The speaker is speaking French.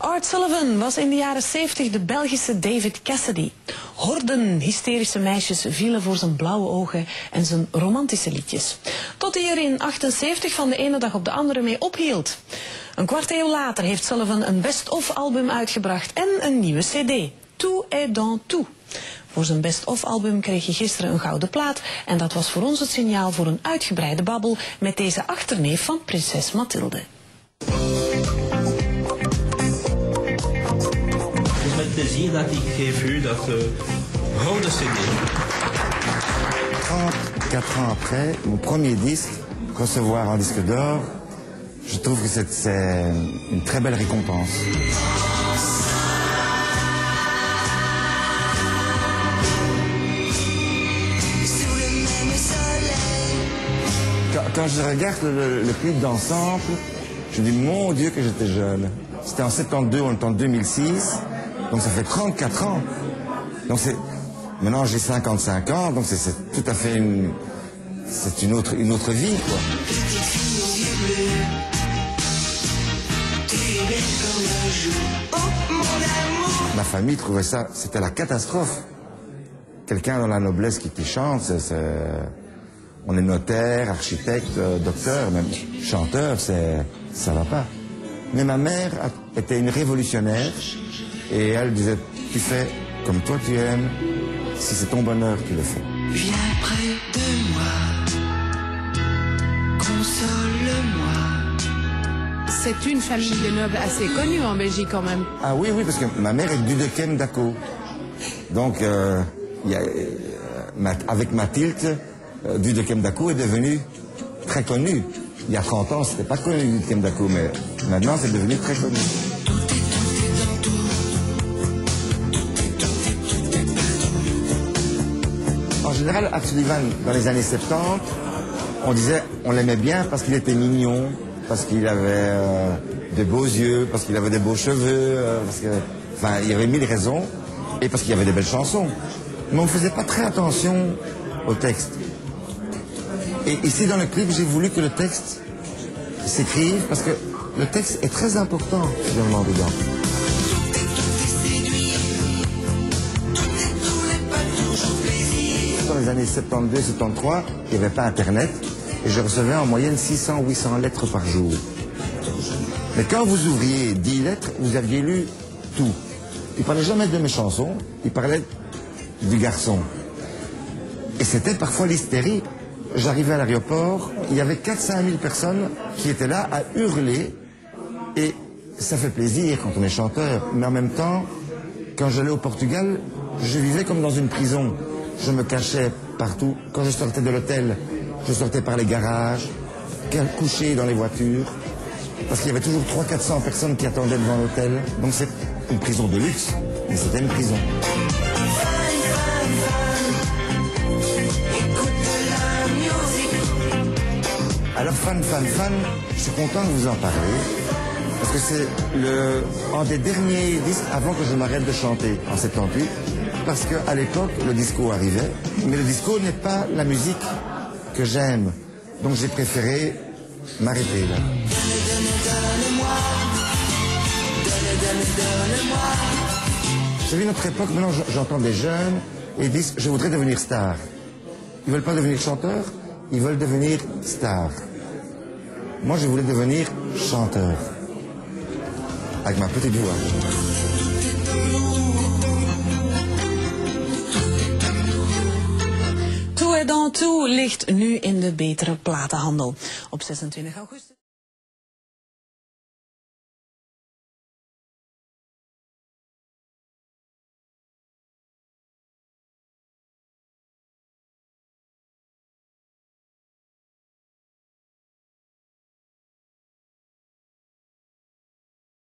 Art Sullivan was in de jaren 70 de Belgische David Cassidy. Horden hysterische meisjes vielen voor zijn blauwe ogen en zijn romantische liedjes. Tot hij er in 1978 van de ene dag op de andere mee ophield. Een kwart eeuw later heeft Sullivan een best-of album uitgebracht en een nieuwe cd. Tout est dans tout. Voor zijn best-of album kreeg hij gisteren een gouden plaat en dat was voor ons het signaal voor een uitgebreide babbel met deze achterneef van prinses Mathilde. Het is met plezier dat ik geef u dat gouden cd. 34 ans après, mon premier disque, recevoir un disque d'or, je trouve que c'est une très belle récompense. Quand je regarde le clip d'ensemble, je me dis, mon Dieu, que j'étais jeune. C'était en 72, on est en 2006, donc ça fait 34 ans. Donc maintenant j'ai 55 ans, donc c'est tout à fait une autre vie, quoi. Ma famille trouvait ça, c'était la catastrophe. Quelqu'un dans la noblesse qui chante, on est notaire, architecte, docteur, même chanteur, ça va pas. Mais ma mère était une révolutionnaire et elle disait, tu fais comme toi tu aimes, si c'est ton bonheur, tu le fais. Viens près de moi, console-moi. C'est une famille de nobles assez connue en Belgique quand même. Ah oui, oui, parce que ma mère est du Dudekem d'Aco. Donc, avec Mathilde, Dudekem d'Aco est devenu très connu. Il y a 30 ans, c'était pas connu Dudekem d'Aco, mais maintenant c'est devenu très connu. En général, Art Sullivan, dans les années 70, on disait, on l'aimait bien parce qu'il était mignon, parce qu'il avait de beaux yeux, parce qu'il avait des beaux cheveux, enfin, il y avait mille raisons, et parce qu'il y avait des belles chansons. Mais on ne faisait pas très attention au texte. Et ici, dans le clip, j'ai voulu que le texte s'écrive, parce que le texte est très important, finalement, dedans. Dans les années 72-73, il n'y avait pas Internet, et je recevais en moyenne 600-800 lettres par jour. Mais quand vous ouvriez 10 lettres, vous aviez lu tout. Il ne parlait jamais de mes chansons, il parlait du garçon. Et c'était parfois l'hystérie. J'arrivais à l'aéroport, il y avait 400 000 personnes qui étaient là à hurler. Et ça fait plaisir quand on est chanteur. Mais en même temps, quand j'allais au Portugal, je vivais comme dans une prison. Je me cachais partout. Quand je sortais de l'hôtel, je sortais par les garages, couché dans les voitures. Parce qu'il y avait toujours 300-400 personnes qui attendaient devant l'hôtel. Donc c'est une prison de luxe, mais c'était une prison. Alors fan, je suis content de vous en parler, parce que c'est un des derniers disques avant que je m'arrête de chanter, en 78, parce qu'à l'époque, le disco arrivait, mais le disco n'est pas la musique que j'aime, donc j'ai préféré m'arrêter là. J'ai vu notre époque, maintenant j'entends des jeunes, et ils disent, je voudrais devenir star. Ils ne veulent pas devenir chanteur, ils veulent devenir star. Moi, je voulais devenir chanteur. Avec ma petite voix. Tout est dans tout ligt nu in de betere platenhandel. Op 26 augustus...